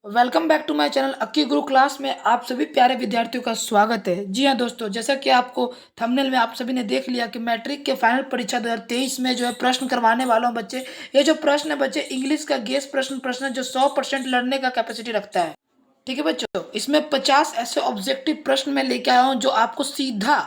Welcome back to my channel Akki Guru class में आप सभी प्यारे विद्यार्थियों का स्वागत है। जी हाँ दोस्तों, जैसा कि आपको थंबनेल में आप सभी ने देख लिया कि मैट्रिक के फाइनल परीक्षा 2023 में जो है प्रश्न करवाने वाला हूँ बच्चे। ये जो प्रश्न है बच्चे, इंग्लिश का गेस प्रश्न है जो 100% लड़ने का कैपेसिटी रखता है। ठीक है बच्चों, इसमें 50 ऐसे ऑब्जेक्टिव प्रश्न मैं लेके आया हूँ जो आपको सीधा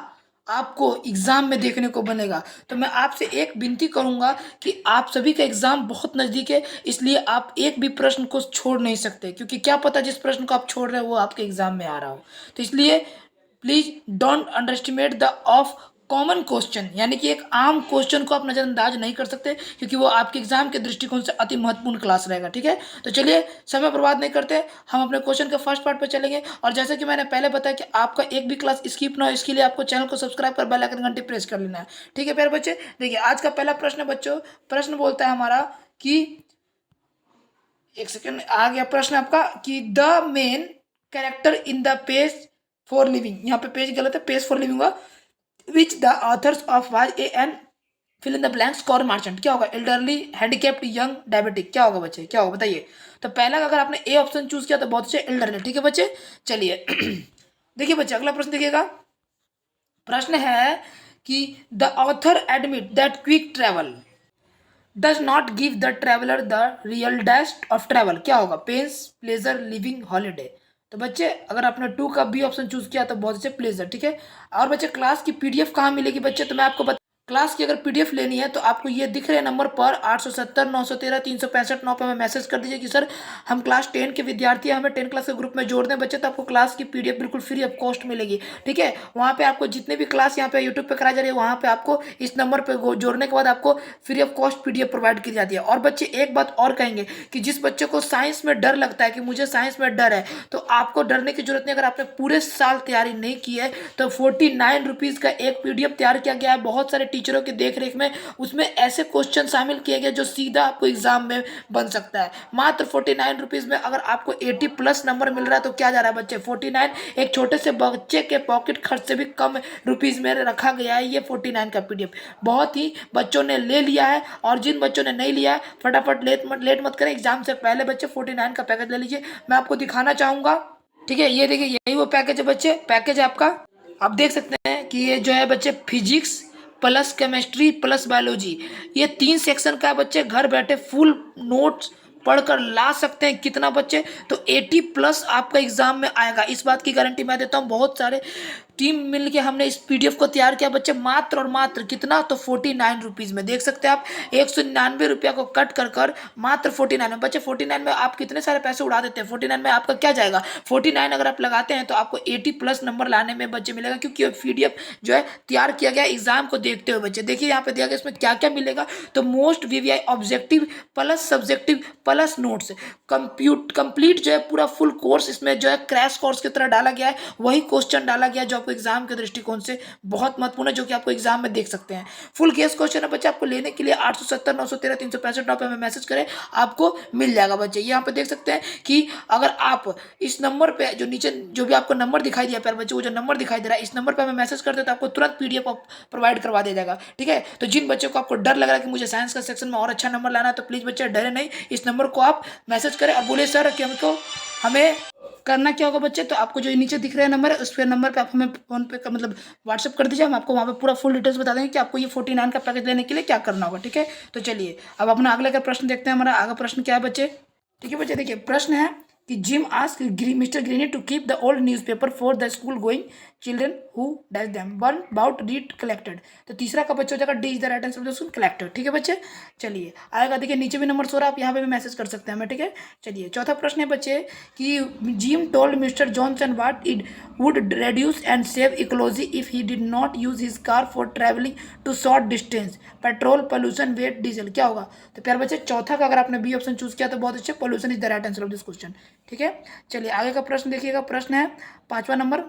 आपको एग्जाम में देखने को बनेगा। तो मैं आपसे एक विनती करूंगा कि आप सभी का एग्जाम बहुत नजदीक है, इसलिए आप एक भी प्रश्न को छोड़ नहीं सकते, क्योंकि क्या पता जिस प्रश्न को आप छोड़ रहे हो वो आपके एग्जाम में आ रहा हो। तो इसलिए please don't under estimate the of common question, यानी कि एक आम क्वेश्चन को आप नजरअंदाज नहीं कर सकते, क्योंकि वो आपके एग्जाम के दृष्टिकोण से अति महत्वपूर्ण क्लास रहेगा। ठीक है, तो चलिए समय बर्बाद नहीं करते, हम अपने क्वेश्चन के फर्स्ट पार्ट पर चलेंगे। और जैसे कि मैंने पहले बताया कि आपका एक भी क्लास स्किप ना हो, इसके लिए आपको चैनल को सब्सक्राइब कर बेल आइकन घंटी प्रेस कर लेना है। ठीक है प्यारे बच्चे, देखिए आज का पहला प्रश्न है बच्चों। प्रश्न बोलता है हमारा कि, एक सेकेंड, आ गया प्रश्न आपका कि the main character in the page for living, यहाँ पे पेज गलत है, पेज फॉर लिविंग हुआ, which the authors of was a an fill in the blanks car merchant. क्या होगा? Elderly, handicapped, young, diabetic. क्या होगा बच्चे, क्या होगा बताइए। तो पहला अगर आपने ए ऑप्शन चूज किया तो बहुत अच्छे, एल्डरली। ठीक है बच्चे, चलिए देखिए बच्चे अगला प्रश्न देखिएगा। प्रश्न है कि the author admit that quick travel does not give the traveller the real dash of travel. क्या होगा? Pains, pleasure, living, holiday. तो बच्चे अगर आपने टू का बी ऑप्शन चूज किया तो बहुत अच्छे, प्लेजर। ठीक है, और बच्चे क्लास की पीडीएफ कहाँ मिलेगी बच्चे, तो मैं आपको क्लास की अगर पीडीएफ लेनी है तो आपको ये दिख रहे नंबर पर 870 913 365 9 पर हमें मैसेज कर दीजिए कि सर हम क्लास 10 के विद्यार्थी हैं, हमें 10 क्लास के ग्रुप में जोड़ दें बच्चे, तो आपको क्लास की पीडीएफ बिल्कुल फ्री ऑफ कॉस्ट मिलेगी। ठीक है, वहाँ पे आपको जितने भी क्लास यहाँ पे यूट्यूब पे कराई जा रही है, वहाँ पे आपको इस नंबर पे जोड़ने के बाद आपको free of cost PDF provide की जाती है। और बच्चे एक बात और कहेंगे कि जिस बच्चे को साइंस में डर लगता है कि मुझे साइंस में डर है, तो आपको डरने की जरूरत नहीं। अगर आपने पूरे साल तैयारी नहीं की है तो 49 रुपीज़ का एक पीडीएफ तैयार किया गया है बहुत सारे टीचरों की देख रेख में। उसमें ऐसे क्वेश्चन शामिल किए गए जो सीधा आपको एग्जाम में बन सकता है। मात्र 49 रुपीज़ में अगर आपको 80 प्लस नंबर मिल रहा है तो क्या जा रहा है बच्चे, 49 एक छोटे से बच्चे के पॉकेट खर्च से भी कम रुपीज़ में रखा गया है ये 49 का पीडीएफ। बहुत ही बच्चों ने ले लिया है, और जिन बच्चों ने नहीं लिया है फटाफट लेट मत करें, एग्जाम से पहले बच्चे 49 का पैकेज ले लीजिए। मैं आपको दिखाना चाहूँगा। ठीक है, ये देखिए यही वो पैकेज है बच्चे, पैकेज है आपका। आप देख सकते हैं कि ये जो है बच्चे physics plus chemistry plus biology, ये 3 सेक्शन का है बच्चे। घर बैठे फुल नोट्स पढ़कर ला सकते हैं। कितना बच्चे, तो 80 प्लस आपका एग्जाम में आएगा, इस बात की गारंटी मैं देता हूँ। बहुत सारे टीम मिल के हमने इस पीडीएफ को तैयार किया बच्चे, मात्र और मात्र कितना, तो 49 रुपीज़ में। देख सकते हैं आप, 199 रुपया को कट कर मात्र 49 में बच्चे। 49 में आप कितने सारे पैसे उड़ा देते हैं, 49 में आपका क्या जाएगा। 49 अगर आप लगाते हैं तो आपको 80 प्लस नंबर लाने में बच्चे मिलेगा, क्योंकि पीडीएफ जो है तैयार किया गया एग्जाम को देखते हुए बच्चे। देखिए यहाँ पे दिया गया इसमें क्या क्या मिलेगा, तो most VVI objective plus subjective plus notes, complete जो है पूरा फुल कोर्स इसमें जो है क्रैश कोर्स की तरह डाला गया है। वही क्वेश्चन डाला गया जो आपको एग्जाम के दृष्टिकोण से बहुत महत्वपूर्ण है, जो कि आपको एग्जाम में देख सकते हैं। फुल गेस क्वेश्चन है बच्चे, आपको लेने के लिए 870 913 365 9 पे हमें मैसेज करें, आपको मिल जाएगा बच्चे। यहाँ पे देख सकते हैं कि अगर आप इस नंबर पे जो नीचे जो भी आपको नंबर दिखाई दिया प्यारे बच्चे, वो जो नंबर दिखाई दे रहा है इस नंबर पे हमें मैसेज करते हैं तो आपको तुरंत पीडीएफ प्रोवाइड करवा दिया जाएगा। ठीक है, तो जिन बच्चों को आपको डर लग रहा है कि मुझे साइंस का सेक्शन में और अच्छा नंबर लाना है, तो प्लीज बच्चे डरे नहीं, इस नंबर को आप मैसेज करें और बोले सर कि हमको हमें करना क्या होगा बच्चे। तो आपको जो नीचे दिख रहे हैं नंबर है, उस पर नंबर पे आप हमें फोन पे का मतलब व्हाट्सअप कर दीजिए, हम आपको वहाँ पे पूरा फुल डिटेल्स बता देंगे कि आपको ये 49 का पैकेज लेने के लिए क्या करना होगा। ठीक है, तो चलिए अब अपना अगले का प्रश्न देखते हैं। हमारा आगे प्रश्न क्या है बच्चे। ठीक है बच्चे, देखिए प्रश्न है कि Jim ask mister Greeny to keep the old newspaper for the school going children who dash them one about read collected. तो तीसरा का बच्चा हो जाएगा D is the right answer of the school collected. ठीक है बच्चे, चलिए आएगा, देखिए नीचे भी नंबर 16 आप यहाँ पे भी मैसेज कर सकते हैं हमें। ठीक है, चलिए चौथा प्रश्न है बच्चे कि Jim told mister Johnson what it would reduce and save ecology if he did not use his car for travelling to short distance, petrol, pollution, weight, diesel. क्या होगा, तो प्यारे बच्चे चौथा का अगर आपने बी ऑप्शन चूज किया तो बहुत अच्छे, pollution is the right answer of this question. ठीक है, चलिए आगे का प्रश्न देखिएगा। प्रश्न है 5वां number,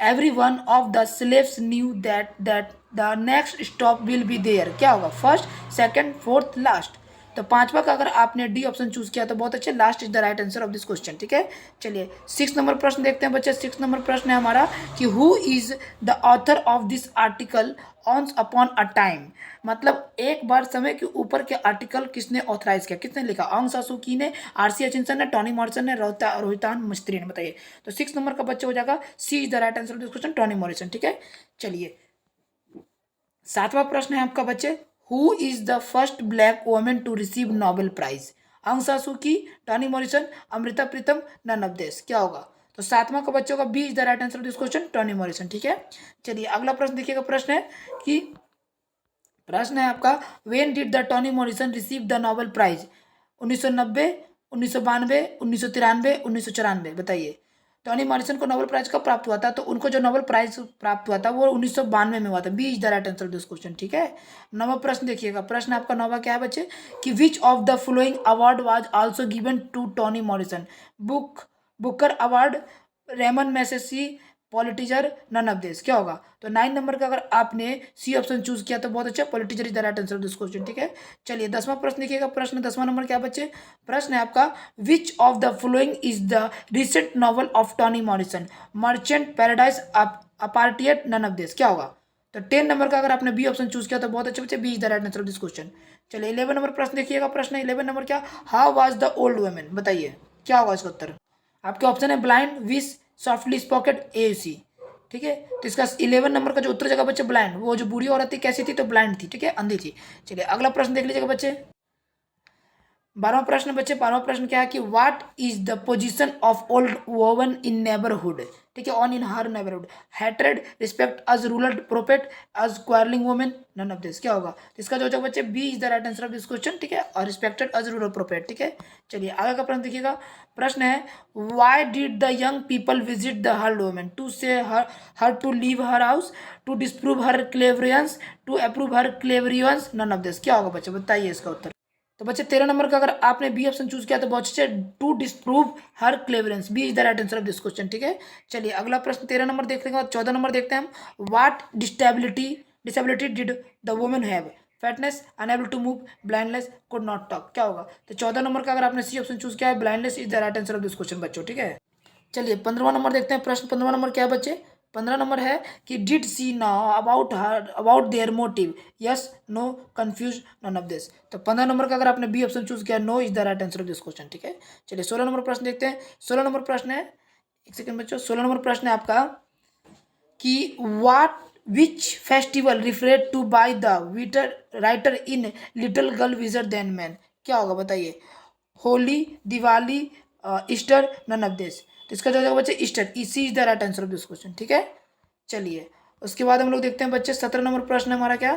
every one of the slaves knew that the next stop will be there. क्या होगा, फर्स्ट, सेकंड, फोर्थ, लास्ट। तो पांचवा का अगर आपने डी ऑप्शन चूज किया तो बहुत अच्छे, last is the right answer of this question. ठीक है, चलिए 6 नंबर प्रश्न देखते हैं बच्चे। 6 नंबर प्रश्न है हमारा कि who is the author of this article once upon a time. मतलब एक बार समय के ऊपर के आर्टिकल किसने ऑथराइज किया, किसने लिखा? आंग सासू की ने, आरसी हचिंसन ने, टॉनी मॉरिसन ने, रोहितान मिस्त्री ने। बताइए, तो 6 नंबर का बच्चा हो जाएगा C is the right answer of this question, Toni Morrison. ठीक है, चलिए 7वां प्रश्न है आपका बच्चे, who is the first black women to receive Nobel prize? Aung सासू Kyi, Toni Morrison, Amrita Pritam, none of this. क्या होगा? तो 7वां का बच्चों का B is the right answer of this question, Toni Morrison. ठीक है, चलिए अगला प्रश्न देखिएगा। प्रश्न है आपका, when did the Toni Morrison receive the Nobel prize? 1990, 1992, 1993, 1994। बताइए, टॉनी मॉरिसन को नोबेल प्राइज कब प्राप्त हुआ था? तो उनको जो नोबेल प्राइज प्राप्त हुआ था वो 1992 में हुआ था। B is the right answer of this question. ठीक है, 9वां प्रश्न देखिएगा। प्रश्न आपका 9वां क्या है बच्चे कि which of the following award was also given to Toni Morrison? Booker award, Ramon Magsaysay, Pulitzer, none of this. क्या होगा? तो 9 नंबर का अगर आपने सी ऑप्शन चूज किया तो बहुत अच्छा, Pulitzer is the right answer of this question. ठीक है, चलिए 10वां प्रश्न देखिएगा। प्रश्न 10वां नंबर क्या बच्चे? प्रश्न है आपका, which of the following is the recent novel of Toni Morrison? Merchant, paradise, apartheid, none of this. क्या होगा? तो 10 नंबर का अगर आपने बी ऑप्शन चूज किया तो बहुत अच्छे बच्चे, B is the right answer of this question. चलिए 11 नंबर प्रश्न देखिएगा। प्रश्न 11 नंबर क्या, how was the old women? बताइए, क्या होगा इसका उत्तर? आपके ऑप्शन है blind, wish, softly spoken, AC. ठीक है, तो इसका 11 नंबर का जो उत्तर जगह बच्चे ब्लाइंड, वो जो बूढ़ी औरत थी कैसी थी? तो ब्लाइंड थी। ठीक है, अंधी थी। चलिए अगला प्रश्न देख लीजिएगा बच्चे। 12वां प्रश्न बच्चे, 12वां प्रश्न क्या है कि what is the position of old woman in neighbourhood? ठीक है, on in her neighbourhood, hatred, respect, as rural prophet, as quarrelling women, none of this. क्या होगा? तो इसका जो होगा बच्चे B is the right answer of this question. ठीक है, और रिस्पेक्टेड अज रूरल प्रोपेट। ठीक है, चलिए आगे का प्रश्न देखिएगा। प्रश्न है, why did the young people visit the her women? To say her to leave her house, to disprove her cleverness, to approve her cleverness, none of this. क्या होगा बच्चे? बताइए इसका उत्तर। तो बच्चे 13 नंबर का अगर आपने बी ऑप्शन चूज किया तो बहुत अच्छे, to disprove her cleverness. B is the right answer of this question. ठीक है, चलिए अगला प्रश्न 13 नंबर देखते हैं। 14 नंबर देखते हैं हम, what disability did the women have? Fatness, unable to move, blindness, could not talk. क्या होगा? तो 14 नंबर का अगर आपने सी ऑप्शन चूज किया है, blindness is the right answer of this question बच्चों। ठीक है, चलिए 15वां नंबर देखते हैं। प्रश्न 15वां नंबर क्या है बच्चे? 15 नंबर है कि did she know about their motive? Yes, no, confuse, none of this. तो 15 नंबर का अगर आपने बी ऑप्शन चूज किया, no is the right answer of this question. ठीक है, चलिए 16 नंबर प्रश्न देखते हैं। 16 नंबर प्रश्न है, एक सेकंड बच्चों, 16 नंबर प्रश्न है आपका कि what which festival referred to by the bitter writer in little girl wiser than man? क्या होगा? बताइए, Holi, Diwali, Easter, none of this. तो इसका जो होगा बच्चे ईस्टर, इसी is the right answer of this question. ठीक है, चलिए उसके बाद हम लोग देखते हैं बच्चे 17 नंबर प्रश्न है हमारा क्या?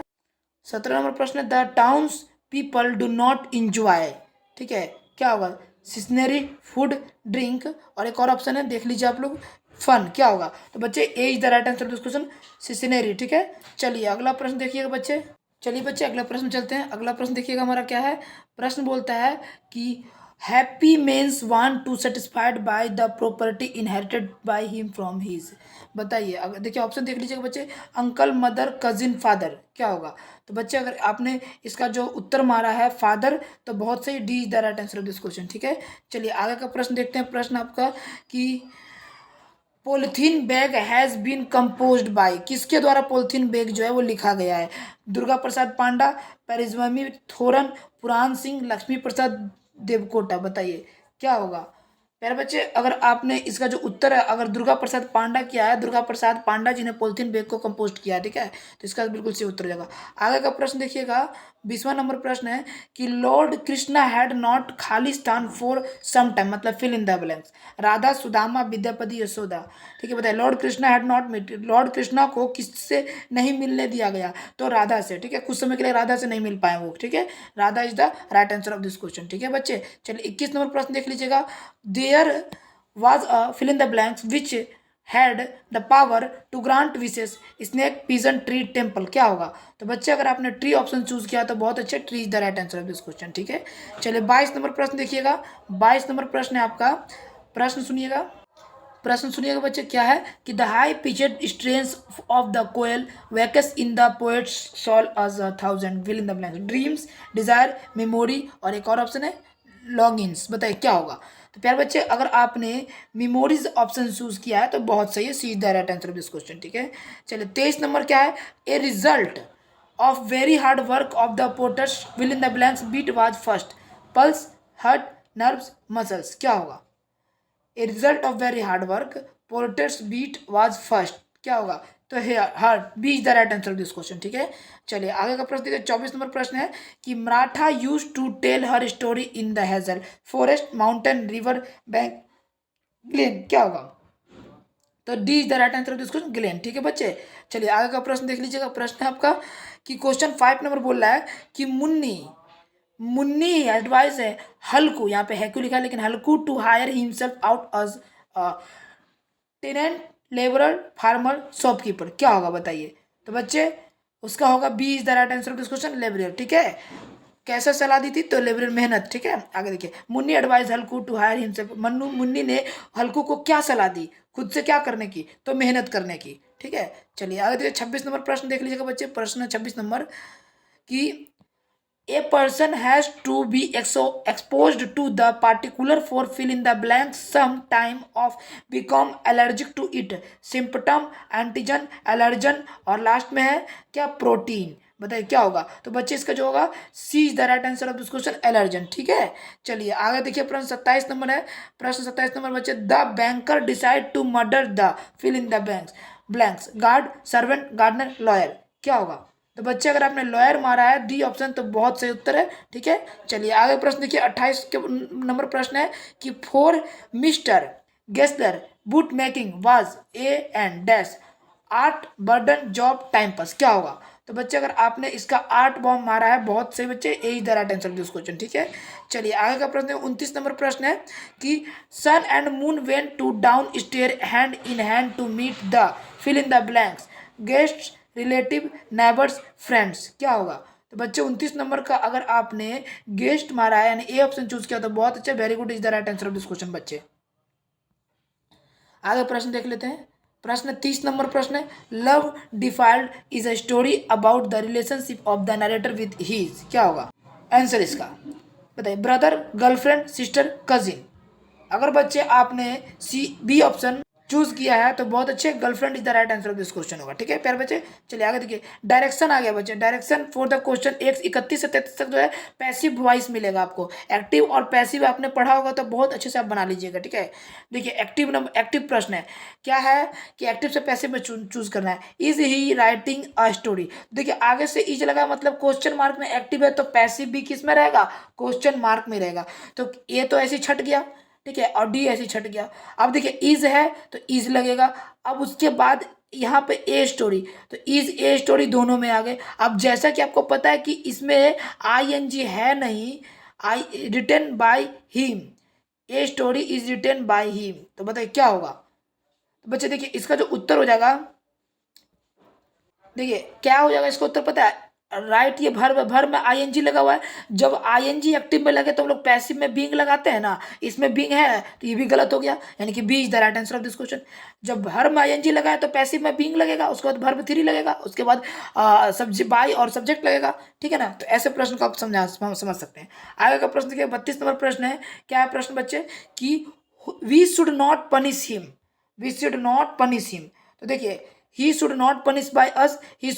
17 नंबर प्रश्न है, the towns people do not enjoy. ठीक है, क्या होगा? सिस्नरी, फूड, ड्रिंक, और एक और ऑप्शन है देख लीजिए आप लोग, फन। क्या होगा? तो बच्चे A is the right answer of this question, सिस्नरी। ठीक है, चलिए अगला प्रश्न देखिएगा बच्चे। चलिए बच्चे अगला प्रश्न चलते हैं। अगला प्रश्न देखिएगा हमारा क्या है? प्रश्न बोलता है कि happy mens want to satisfied by the property inherited by him from his. बताइए, अगर देखिए ऑप्शन देख लीजिएगा बच्चे, अंकल, मदर, कजिन, फादर। क्या होगा? तो बच्चे अगर आपने इसका जो उत्तर मारा है फादर, तो बहुत सही, D is the right answer of this question. ठीक है, चलिए आगे का प्रश्न देखते हैं। प्रश्न आपका कि polythene bag has been composed by, किसके द्वारा पॉलिथीन बैग जो है वो लिखा गया है? दुर्गा प्रसाद पांडा, पेरिज्वामी थोरन, पुराण सिंह, लक्ष्मी प्रसाद देवकोटा। बताइए, क्या होगा? प्यारे बच्चे, अगर आपने इसका जो उत्तर है, अगर दुर्गा प्रसाद पांडा किया है, दुर्गा प्रसाद पांडा जी ने पॉलिथीन बैग को कंपोस्ट किया है। ठीक है, तो इसका बिल्कुल सही उत्तर हो जाएगा। आगे का प्रश्न देखिएगा, 20वां नंबर प्रश्न है कि लॉर्ड कृष्णा हैड नॉट खाली स्थान फॉर सम टाइम, मतलब fill in the blanks. Radha, Sudama, Vidyapati, Yashoda. ठीक है, बताइए, lord Krishna had not meet, lord Krishna को किससे नहीं मिलने दिया गया? तो राधा से। ठीक है, कुछ समय के लिए राधा से नहीं मिल पाए वो। ठीक है, Radha is the right answer of this question. ठीक है बच्चे, चलिए 21 नंबर प्रश्न देख लीजिएगा। There was a fill in the blanks which had the power to grant wishes, snake, pigeon, tree, temple। क्या होगा? तो बच्चे अगर आपने ट्री ऑप्शन चूज किया तो बहुत अच्छे, tree is the right answer of this question. ठीक है, चलिए 22 नंबर प्रश्न देखिएगा। 22 नंबर प्रश्न है आपका। प्रश्न सुनिएगा। प्रश्न सुनिएगा बच्चे, क्या है कि the high pitched strains of the koel wakes in the poet's soul as a thousand fill in the blank, dreams, desire, memory, और एक और ऑप्शन है लॉन्गिंग्स। बताइए क्या होगा। तो प्यारे बच्चे, अगर आपने मेमोरीज ऑप्शन चूज किया है तो बहुत सही है, C is the right answer of this question. ठीक है, चलिए 23 नंबर क्या है, a result of very hard work of the potters fill in the blanks beat was first pulse, heart, nerves, muscles। क्या होगा। a result of very hard work potters beat was first, क्या होगा। तो heart, B is the right answer of this question. ठीक है, चलिए आगे का प्रश्न देखिए। 24 नंबर प्रश्न है कि Martha use to tell her story in the hazel forest mountain river bank glen, क्या होगा। तो D is the right answer of this question, glen. ठीक है बच्चे, चलिए आगे का प्रश्न देख लीजिएगा। प्रश्न है आपका कि क्वेश्चन 5 नंबर बोल रहा है कि मुन्नी मुन्नी एडवाइस है हल्कू, यहाँ पे हैकू लिखा है लेकिन Halku, to hire himself out as tenant, labourer, farmer, shopkeeper, क्या होगा बताइए। तो बच्चे उसका होगा B is the right answer of this question, labourer. ठीक है, कैसे सलाह दी थी, तो लेबरर मेहनत। ठीक है, आगे देखिए, Munni advice Halku to hire himself, Munni ने हल्कू को क्या सलाह दी, खुद से क्या करने की, तो मेहनत करने की। ठीक है, चलिए आगे देखिए। 26 नंबर प्रश्न देख लीजिएगा बच्चे। प्रश्न 26 नंबर कि a person has to be exposed to the particular for fill in the blank some time of become allergic to it, symptom, antigen, allergen, और लास्ट में है क्या, प्रोटीन। बताइए क्या होगा। तो बच्चे इसका जो होगा C is the right answer of this question, allergen. ठीक है, चलिए आगे देखिए। प्रश्न 27 नंबर है। प्रश्न 27 नंबर बच्चे, the banker decide to murder the fill in the blanks, guard, servant, gardener, lawyer, क्या होगा। तो बच्चे अगर आपने लॉयर मारा है डी ऑप्शन, तो बहुत सही उत्तर है। ठीक है, चलिए आगे प्रश्न देखिए। 28 के नंबर प्रश्न है कि for mister Gessler boot making was A and dash art, burden, job, time pass, क्या होगा। तो बच्चे अगर आपने इसका 8 बॉम्ब मारा है, बहुत सही बच्चे, A is the right answer this question. ठीक है, चलिए आगे का प्रश्न 29 नंबर प्रश्न है कि sun and moon went to down stair hand in hand to meet the fill in the blanks, guest, relative, neighbours, friends, क्या होगा। तो बच्चे 29 नंबर का अगर आपने गेस्ट मारा है यानी ए ऑप्शन चूज किया तो बहुत अच्छा, very good, is the right answer of this question बच्चे। आगे प्रश्न देख लेते हैं। प्रश्न 30 नंबर प्रश्न है, love defiled is a story about the relationship of the narrator with his, क्या होगा आंसर इसका। बताइए, ब्रदर, गर्लफ्रेंड, सिस्टर, कजिन। अगर बच्चे आपने सी बी ऑप्शन चूज किया है तो बहुत अच्छे, girlfriend is the right answer of this question होगा। ठीक है प्यारे बच्चे, चलिए आगे देखिए। डायरेक्शन आ गया बच्चे। डायरेक्शन फॉर द क्वेश्चन 31 से 33 तक जो है पैसिव वॉइस मिलेगा आपको। एक्टिव और पैसिव आपने पढ़ा होगा तो बहुत अच्छे से आप बना लीजिएगा। ठीक है, देखिए एक्टिव प्रश्न है, क्या है कि एक्टिव से पैसिव में चूज करना है। Is he writing a story, देखिए आगे से इज लगा मतलब क्वेश्चन मार्क में एक्टिव है, तो पैसिव भी किस में रहेगा, क्वेश्चन मार्क में रहेगा। तो ये तो ऐसे छट गया। ठीक है, और डी ऐसे छट गया। अब देखिए इज है तो इज लगेगा। अब उसके बाद यहाँ पे ए स्टोरी, तो इज ए स्टोरी दोनों में आ गए। अब जैसा कि आपको पता है कि इसमें आई एन जी है नहीं, I written by him, a story is written by him, तो बताइए क्या होगा। तो बच्चे देखिए इसका जो उत्तर हो जाएगा, देखिए क्या हो जाएगा इसका उत्तर पता है, राइट। ये भर में आईएनजी लगा हुआ है। जब आईएनजी एक्टिव में लगे तो हम लोग पैसिव में बीइंग लगाते हैं ना, इसमें बीइंग है तो ये भी गलत हो गया, यानी कि B is the right answer of this question. जब भर में आईएनजी लगा है तो पैसिव में बीइंग लगेगा, उसके बाद भर में थ्री लगेगा, उसके बाद सब्जेक्ट बाई और सब्जेक्ट लगेगा। ठीक है ना, तो ऐसे प्रश्न को आप समझ सकते हैं। आगे का प्रश्न देखिए, 32 नंबर प्रश्न है। क्या है प्रश्न बच्चे कि we should not punish him, we should not punish him. तो देखिए he should not punish by us, he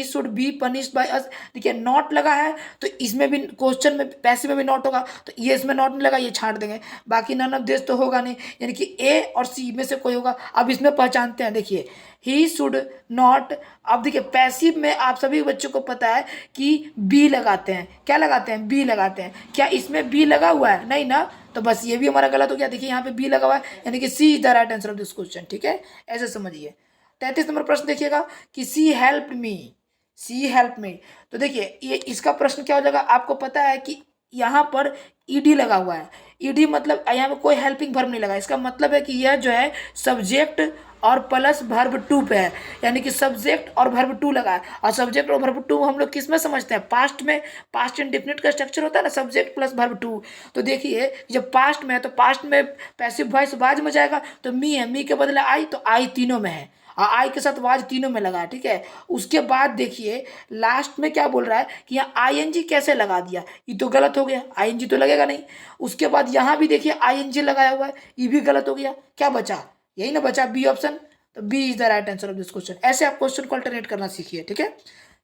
should be punished by us। देखिए नॉट लगा है तो इसमें भी क्वेश्चन में पैसिव में भी नॉट होगा, तो ये इसमें नॉट नहीं लगा, ये छांट देंगे। बाकी नन ऑफ दिस तो होगा नहीं, यानी कि ए और सी में से कोई होगा। अब इसमें पहचानते हैं, देखिए ही शुड नॉट। अब देखिए पैसिव में आप सभी बच्चों को पता है कि बी लगाते हैं, क्या लगाते हैं, बी लगाते हैं। क्या इसमें बी लगा हुआ है, नहीं ना, तो बस ये भी हमारा गलत हो गया। देखिए यहाँ पे बी लगा हुआ है, यानी कि C is the right answer of this question. ठीक है, ऐसे समझिए। 33 नंबर प्रश्न देखिएगा कि सी हेल्प मी, सी हेल्प मी। तो देखिए ये इसका प्रश्न क्या हो जाएगा, आपको पता है कि यहाँ पर ईडी लगा हुआ है। ईडी मतलब यहाँ पे कोई हेल्पिंग वर्ब नहीं लगा, इसका मतलब है कि यह जो है सब्जेक्ट और प्लस वर्ब टू पे है, यानी कि सब्जेक्ट और वर्ब टू लगा है। और सब्जेक्ट और वर्ब टू हम लोग किस में समझते हैं, पास्ट में। पास्ट इंडेफिनिट का स्ट्रक्चर होता है ना, सब्जेक्ट प्लस वर्ब टू। तो देखिए जब पास्ट में है तो पास्ट में पैसिव वॉइस वाज में जाएगा, तो मी है, मी के बदले आई, तो आई तीनों में है, और आई के साथ वाज तीनों में लगा है, ठीक है। उसके बाद देखिए लास्ट में क्या बोल रहा है कि यहाँ आईएनजी कैसे लगा दिया, ये तो गलत हो गया, आईएनजी तो लगेगा नहीं। उसके बाद यहाँ भी देखिए आईएनजी लगाया हुआ है, ये भी गलत हो गया। क्या बचा, यही ना बचा, बी ऑप्शन। तो B is the right answer of this question. ऐसे आप क्वेश्चन को अल्टरनेट करना सीखिए, ठीक है।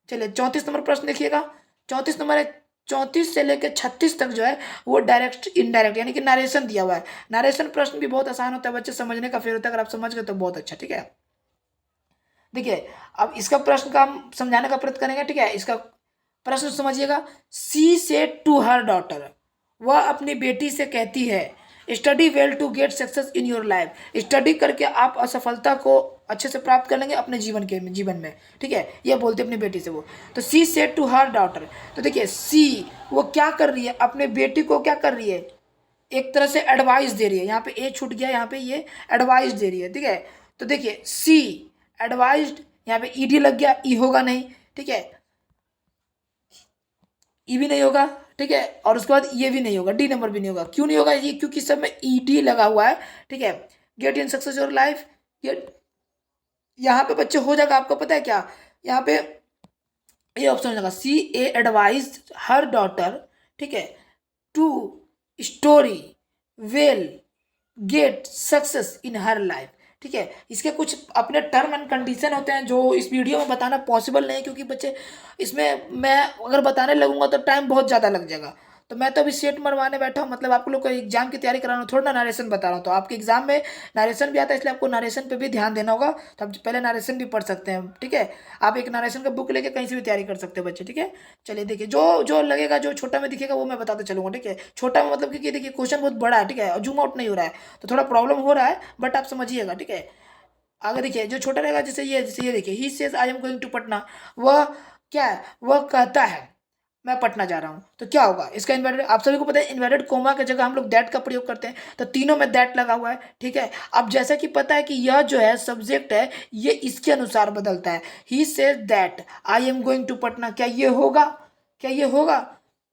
चलिए 34 नंबर प्रश्न देखिएगा। 34 नंबर है, 34 से लेकर 36 तक जो है वो डायरेक्ट इनडायरेक्ट यानी कि नरेशन दिया हुआ है। नरेशन प्रश्न भी बहुत आसान होता है बच्चे, समझने का फेर होता है, अगर आप समझ गए तो बहुत अच्छा, ठीक है। देखिए अब इसका प्रश्न का हम समझाने का प्रयत्न करेंगे, ठीक है। इसका प्रश्न समझिएगा। सी से टू हर डॉटर, वह अपनी बेटी से कहती है study well to get success in your life, study करके आप असफलता को अच्छे से प्राप्त कर लेंगे अपने जीवन में, ठीक है। यह बोलते अपनी बेटी से वो। तो सी से टू हर डॉटर, तो देखिए सी वो क्या कर रही है, अपने बेटी को क्या कर रही है, एक तरह से एडवाइस दे रही है। यहाँ पे ए छूट गया, यहाँ पे ये एडवाइस दे रही है, ठीक है। तो देखिए सी एडवाइज्ड, यहाँ पे ईडी लग गया, ई होगा नहीं, ठीक है, ई भी नहीं होगा, ठीक है। और उसके बाद ये भी नहीं होगा, डी नंबर भी नहीं होगा। क्यों नहीं होगा ये, क्योंकि सब में ईडी लगा हुआ है, ठीक है। Get in success your life, get, यहाँ पे बच्चे हो जाएगा, आपको पता है क्या, यहाँ पे ये ऑप्शन हो जाएगा सी ए एडवाइज हर डॉटर, ठीक है, to story well get success in her life, ठीक है। इसके कुछ अपने टर्म एंड कंडीशन होते हैं जो इस वीडियो में बताना पॉसिबल नहीं है, क्योंकि बच्चे इसमें मैं अगर बताने लगूंगा तो टाइम बहुत ज़्यादा लग जाएगा। तो मैं तो अभी सेट मरवाने बैठा हूँ, मतलब आप लोग को एग्जाम की तैयारी करा रहा हूँ, थोड़ा ना नरेशन बता रहा हूँ। तो आपके एग्जाम में नरेशन भी आता है, इसलिए आपको नरेशन पे भी ध्यान देना होगा। तो आप पहले नरेशन भी पढ़ सकते हैं, ठीक है। आप एक नरेशन का बुक लेके कहीं से भी तैयारी कर सकते हैं बच्चे, ठीक है। चलिए देखिए, जो जो लगेगा, जो छोटा में दिखेगा वो मैं बताते चलूंगा, ठीक है। छोटा में मतलब कि देखिए क्वेश्चन बहुत बड़ा है, ठीक है, और जूम आउट नहीं हो रहा है, तो थोड़ा प्रॉब्लम हो रहा है, बट आप समझिएगा, ठीक है। आगे देखिए जो छोटा रहेगा, जैसे ये देखिए he says I am going to Patna, वह क्या है, वह कहता है मैं पटना जा रहा हूँ, तो क्या होगा इसका इन्वर्टेड, आप सभी को पता है इन्वर्टेड कोमा की जगह हम लोग दैट का प्रयोग करते हैं, तो तीनों में दैट लगा हुआ है, ठीक है। अब जैसा कि पता है कि यह जो है सब्जेक्ट है, ये इसके अनुसार बदलता है। He says that I am going to Patna, क्या ये होगा, क्या ये होगा,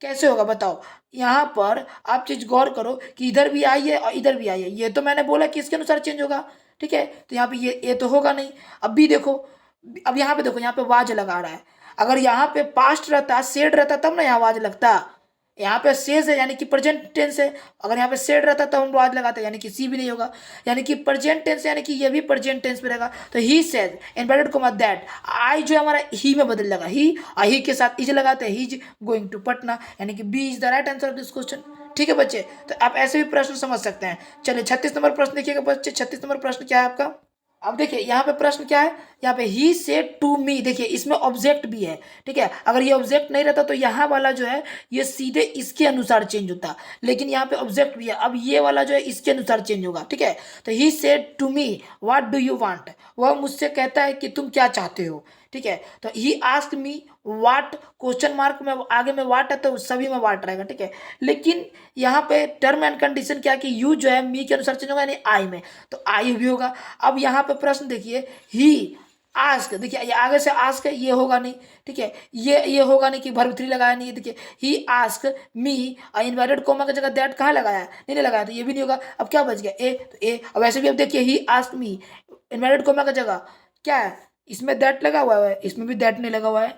कैसे होगा बताओ। यहाँ पर आप चीज गौर करो कि इधर भी आई है और इधर भी आई है, ये तो मैंने बोला कि इसके अनुसार चेंज होगा, ठीक है। तो यहाँ पे ये तो होगा नहीं। अब भी देखो, अब यहाँ पे देखो, यहाँ पे वाज लगा रहा है, अगर यहाँ पे पास्ट रहता, सेड रहता तब ना यहाँ वाज लगता। यहाँ पे सेज है यानी कि प्रेजेंट टेंस है, अगर यहाँ पे सेड रहता तब हम वाज लगाते, यानी कि सी भी नहीं होगा, यानी कि प्रेजेंट टेंस यानी कि ये भी प्रेजेंट टेंस में रहेगा। तो he says inverted comma that, I जो है हमारा ही में बदल लगा, ही और ही के साथ इज लगाते हैं, he is going to Patna, यानी कि B is the right answer of this question, ठीक है बच्चे। तो आप ऐसे भी प्रश्न समझ सकते हैं। चलिए 36 नंबर प्रश्न देखिएगा बच्चे। 36 नंबर प्रश्न क्या है आपका, अब देखिए यहाँ पे प्रश्न क्या है, यहाँ पे ही सेड टू मी, देखिए इसमें ऑब्जेक्ट भी है, ठीक है। अगर ये ऑब्जेक्ट नहीं रहता तो यहाँ वाला जो है ये सीधे इसके अनुसार चेंज होता, लेकिन यहाँ पे ऑब्जेक्ट भी है, अब ये वाला जो है इसके अनुसार चेंज होगा, ठीक है। तो he said to me what do you want, वह मुझसे कहता है कि तुम क्या चाहते हो, ठीक है। तो he ask me watt, question mark में आगे में वाट है तो सभी में वाट रहेगा, ठीक है। लेकिन यहाँ पे टर्म एंड कंडीशन क्या कि यू जो है मी के अनुसार चेंज होगा, यानी आई में, तो आई भी होगा। अब यहाँ पे प्रश्न देखिए ही आस्क, देखिए ये आगे से आस्क है, ये होगा नहीं, ठीक है, ये होगा नहीं कि वर्ब थ्री लगाया नहीं है, देखिए he ask me, inverted coma की जगह दैट कहाँ लगाया है, नहीं लगाया, तो ये भी नहीं होगा। अब क्या बच गया, ए, तो ए। अब वैसे भी अब देखिए he ask me, inverted coma की जगह क्या है, इसमें दैट लगा हुआ है, इसमें भी दैट नहीं लगा हुआ है,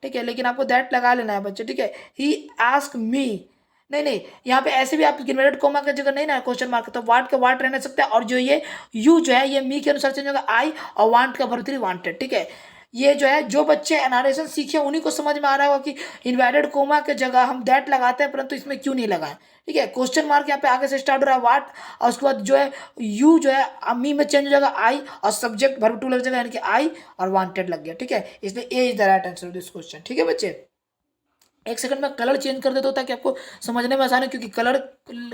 ठीक है, लेकिन आपको दैट लगा लेना है बच्चे, ठीक है। ही आस्क मी, नहीं नहीं, यहाँ पे ऐसे भी आप इन्वर्टेड कोमा की जगह नहीं ना क्वेश्चन मार्क, तो वाट का वाट रहना सकता है, और जो ये यू जो है ये मी के अनुसार चेंज होगा, आई, और वांट का वर्ब थ्री वांटेड, ठीक है। ये जो है जो बच्चे एनालिसिस सीखे उन्हीं को समझ में आ रहा होगा कि इन्वर्टेड कोमा के जगह हम दैट लगाते हैं, परंतु इसमें क्यों नहीं लगाए, ठीक है। क्वेश्चन मार्क यहाँ पे आगे से स्टार्ट हो रहा है वाट, और उसके बाद जो है यू जो है मी में चेंज हो जाएगा आई, और सब्जेक्ट वर्ब टू लग जाएगा, यानी कि आई, और वांटेड लग गया, ठीक है। इसलिए A is the right answer of this question, ठीक है बच्चे। एक सेकंड में कलर चेंज कर देता हूँ ताकि आपको समझने में आसान है, क्योंकि कलर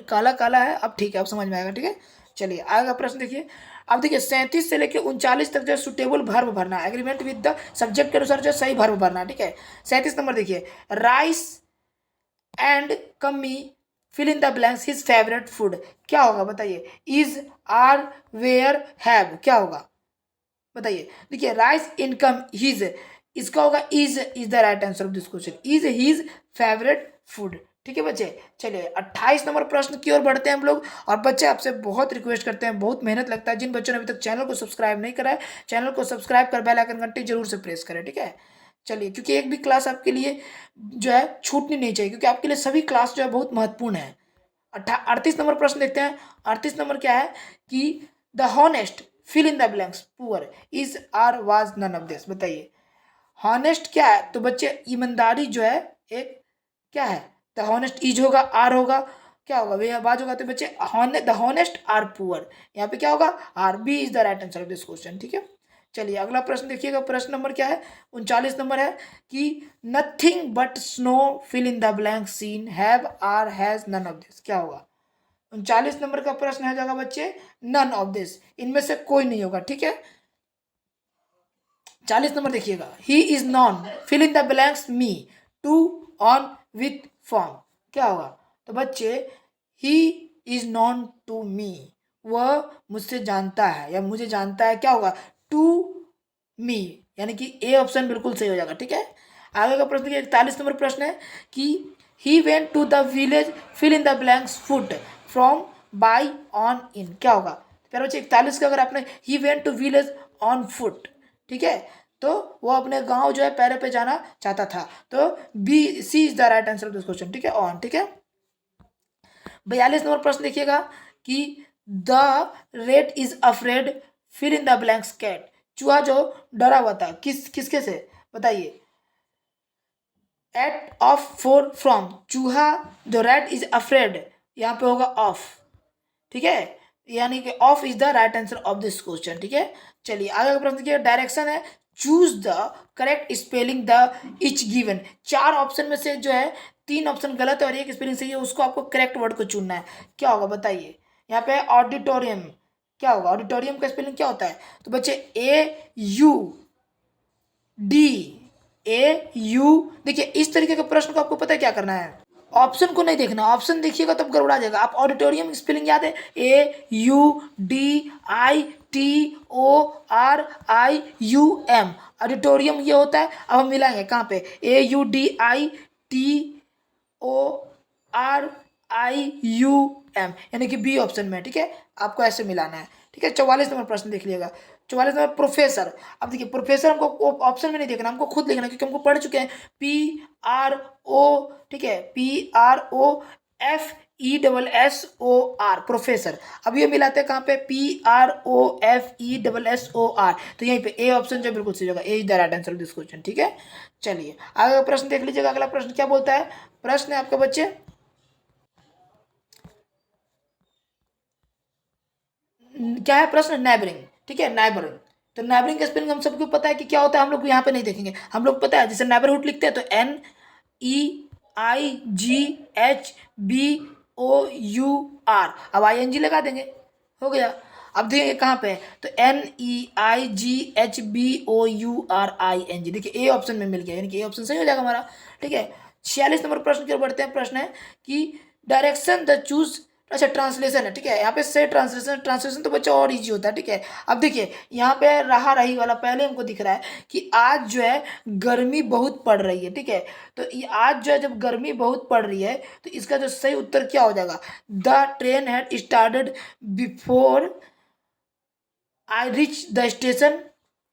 काला काला है। अब ठीक है, अब समझ में आएगा, ठीक है। चलिए आगे प्रश्न देखिए। अब देखिए 37 से लेकर 39 तक जो सुटेबल वर्ब भरना है, एग्रीमेंट विद द सब्जेक्ट के अनुसार जो सही वर्ब भरना है, ठीक है। 37 नंबर देखिए, rice and curry fill in the blanks his favourite food, क्या होगा बताइए? इज, आर, वेयर, हैव, क्या होगा बताइए? देखिए राइस इनकम हिज, इसका होगा is the right answer of this question, is his favourite food. ठीक है बच्चे, चलिए 28 नंबर प्रश्न की ओर बढ़ते हैं हम लोग। और बच्चे आपसे बहुत रिक्वेस्ट करते हैं, बहुत मेहनत लगता है, जिन बच्चों ने अभी तक चैनल को सब्सक्राइब नहीं करा है, चैनल को सब्सक्राइब कर बेल आइकन घंटी जरूर से प्रेस करें, ठीक है? चलिए, क्योंकि एक भी क्लास आपके लिए जो है छूटनी नहीं चाहिए, क्योंकि आपके लिए सभी क्लास जो है बहुत महत्वपूर्ण है। 38 नंबर प्रश्न देखते हैं। 38 नंबर क्या है कि the honest fill in the blanks poor is, are, was, none of this, बताइए? हॉनेस्ट क्या है? तो बच्चे ईमानदारी जो है एक क्या है? द हॉनेस्ट इज होगा, आर होगा, क्या होगा वे आवाज होगा, तो बच्चे द हॉनेस्ट आर पुअर, यहाँ पे क्या होगा? Are, B is the right answer of this question, ठीक है? चलिए अगला प्रश्न देखिएगा। प्रश्न नंबर क्या है? 39 नंबर है कि nothing but snow fill in the blank seen have, are, has, none of this, क्या होगा? 39 नंबर का प्रश्न है जाएगा बच्चे नन ऑफ दिस, इनमें से कोई नहीं होगा, ठीक है? 40 नंबर देखिएगा, he is known fill in the blanks me to on with from, क्या होगा? तो बच्चे he is known to me, वह मुझसे जानता है या मुझे जानता है, क्या होगा? टू मी, यानी कि ए ऑप्शन बिल्कुल सही हो जाएगा, ठीक है? आगे का प्रश्न 41 नंबर प्रश्न है कि he went to the village fill in the blanks foot from by on in, क्या होगा? फिर बच्चे 41 का अगर आपने he went to village on foot, ठीक है, तो वो अपने गांव जो है पैरे पे जाना चाहता था, तो B, C is the right answer of this question, ठीक है? ऑन, ठीक है? 42 नंबर प्रश्न देखिएगा कि the rat is afraid fill in the blanks cat, चूहा जो डरा हुआ था किसके से, बताइए? एट, ऑफ, फोर, फ्रॉम, चूहा जो रेट इज अफ्रेड, यहाँ पे होगा ऑफ, ठीक है? यानी कि of is the right answer of this question, ठीक है? चलिए आगे का प्रश्न देखिए। डायरेक्शन है choose the correct spelling the each given, 4 option में से जो है 3 ऑप्शन गलत है और एक स्पेलिंग सही है, उसको आपको करेक्ट वर्ड को चुनना है, क्या होगा बताइए? यहाँ पे ऑडिटोरियम, क्या होगा? ऑडिटोरियम का स्पेलिंग क्या होता है? तो बच्चे AUD, देखिए इस तरीके के प्रश्न को आपको पता है क्या करना है, ऑप्शन को नहीं देखना, ऑप्शन देखिएगा तब गड़बड़ा जाएगा। आप ऑडिटोरियम स्पेलिंग याद है? AUDITORIUM, ऑडिटोरियम ये होता है। अब हम मिलाएंगे कहाँ पे? AUDITORIUM, यानी कि बी ऑप्शन में, ठीक है? आपको ऐसे मिलाना है, ठीक है? 44 नंबर प्रश्न देख लीजिएगा। 44 नंबर प्रोफेसर। अब देखिए प्रोफेसर हमको ऑप्शन में नहीं देखना, हमको खुद लिखना, क्योंकि हमको पढ़ चुके हैं PRO, ठीक है? PROFESSOR, professor. अब ये मिलाते हैं कहाँ पे? PROFESSOR, तो यहीं पे ए ऑप्शन जो बिल्कुल सही होगा, A is the right answer of this question, ठीक है? चलिए आगे का प्रश्न देख लीजिएगा। अगला प्रश्न क्या बोलता है? प्रश्न है आपके बच्चे क्या है? प्रश्न नेबरिंग, ठीक है? नेबरिंग, तो नेबरिंग का स्पेलिंग हम सबको पता है कि क्या होता है, हम लोग यहाँ पे नहीं देखेंगे, हम लोग पता है जैसे नेबरहुड लिखते हैं तो NEIGHBOUR, अब ING लगा देंगे, हो गया। अब देखिए कहाँ पे है, तो NEIGHBOURING, देखिए ए ऑप्शन में मिल गया, यानी कि ए ऑप्शन सही हो जाएगा हमारा, ठीक है? 46 नंबर प्रश्न की ओर बढ़ते हैं। प्रश्न है कि डायरेक्शन द चूज, अच्छा ट्रांसलेशन है, ठीक है? यहाँ पे से ट्रांसलेशन तो बच्चा और इजी होता है, ठीक है? अब देखिए यहाँ पे रहा रही वाला पहले हमको दिख रहा है कि आज जो है गर्मी बहुत पड़ रही है, ठीक है? तो ये आज जो है जब गर्मी बहुत पड़ रही है तो इसका जो सही उत्तर क्या हो जाएगा? The train had started before I rich the station,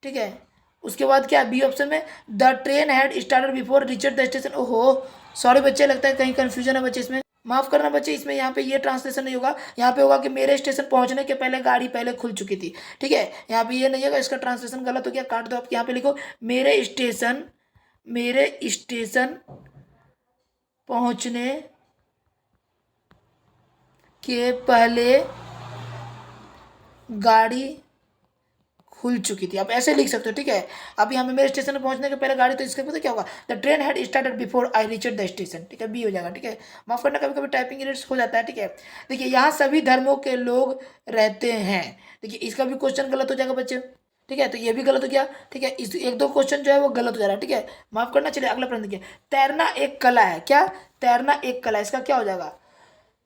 ठीक है? उसके बाद क्या बी ऑप्शन में? The train had started before reached the station. ओहो सॉरी बच्चे, लगता है कहीं कंफ्यूजन है बच्चे इसमें, माफ करना बच्चे, इसमें यहाँ पे ये ट्रांसलेशन नहीं होगा, यहाँ पे होगा कि मेरे स्टेशन पहुंचने के पहले गाड़ी पहले खुल चुकी थी, ठीक है? यहाँ पे ये नहीं होगा, इसका ट्रांसलेशन गलत हो गया, काट दो। आप यहाँ पे लिखो मेरे स्टेशन पहुंचने के पहले गाड़ी खुल चुकी थी, आप ऐसे लिख सकते हो, ठीक है? अब यहाँ पे मेरे स्टेशन में पहुंचने के पहले गाड़ी, तो इसका पता क्या होगा? The train had started before I reached the station, ठीक है? बी हो जाएगा, ठीक है? माफ करना, कभी कभी टाइपिंग एरर्स हो जाता है, ठीक है? देखिए यहाँ सभी धर्मों के लोग रहते हैं, देखिए इसका भी क्वेश्चन गलत हो जाएगा बच्चे, ठीक है? तो ये भी गलत हो गया, ठीक है? इस एक दो क्वेश्चन जो है वो गलत हो जा रहा है, ठीक है? माफ करना। चलिए अगला प्रश्न देखिए। तैरना एक कला है, क्या? तैरना एक कला है, इसका क्या हो जाएगा?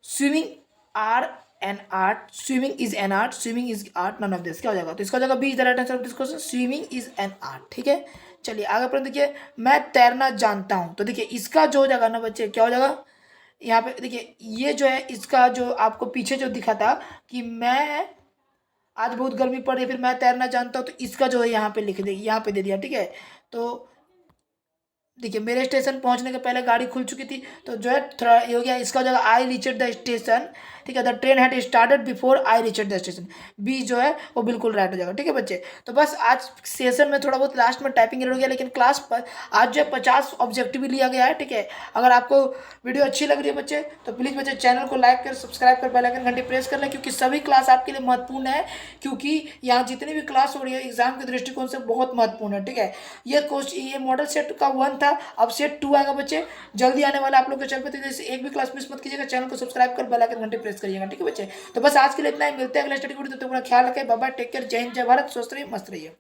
Swimming are an art, swimming is an art, swimming is art, none of this. क्या हो जाएगा? तो इसका हो जाएगा B is the right answer of this question, swimming is an art. ठीक है, चलिए आगे पर देखिए, मैं तैरना जानता हूँ। तो देखिए इसका जो हो जाएगा ना बच्चे, क्या हो जाएगा? यहाँ पे देखिए ये जो है, इसका जो आपको पीछे जो दिखा था कि मैं आज बहुत गर्मी पड़ रही है, फिर मैं तैरना जानता हूँ, तो इसका जो है यहाँ पे लिख दे, यहाँ पे दे दिया। ठीक है, तो देखिए मेरे स्टेशन पहुंचने के पहले गाड़ी खुल चुकी थी, तो जो है थोड़ा ये हो गया। इसका हो जाएगा आई रीचड द स्टेशन। ठीक है, the train had started before I reached the station. B जो है वो बिल्कुल राइट हो जाएगा। ठीक है बच्चे, तो बस आज सेशन में थोड़ा बहुत लास्ट में टाइपिंग एरर हो गया, लेकिन क्लास पर आज जो है 50 ऑब्जेक्टिव भी लिया गया है। ठीक है, अगर आपको वीडियो अच्छी लग रही है बच्चे, तो प्लीज़ बच्चे चैनल को लाइक कर, सब्सक्राइब कर, बेल आइकन घंटी प्रेस कर लें, क्योंकि सभी क्लास आपके लिए महत्वपूर्ण है। क्योंकि यहाँ जितनी भी क्लास हो रही है एग्जाम के दृष्टिकोण से बहुत महत्वपूर्ण है। ठीक है, ये मॉडल सेट का 1 था, अब सेट 2 आएगा बच्चे, जल्दी आने वाला आप लोग के चैनल पे। तो जैसे एक भी क्लास मिस मत कीजिएगा, चैनल को सब्सक्राइब कर बेल आइकन घंटे प्रेस करिएगा। ठीक है बच्चे, तो बस आज के लिए इतना ही, मिलते हैं अगले स्टडी वीडियो। तब तक अपना ख्याल रखें, बाय बाय, टेक केयर, जय हिंद, जय भारत, स्वस्थ रहिए, मस्त रहिए।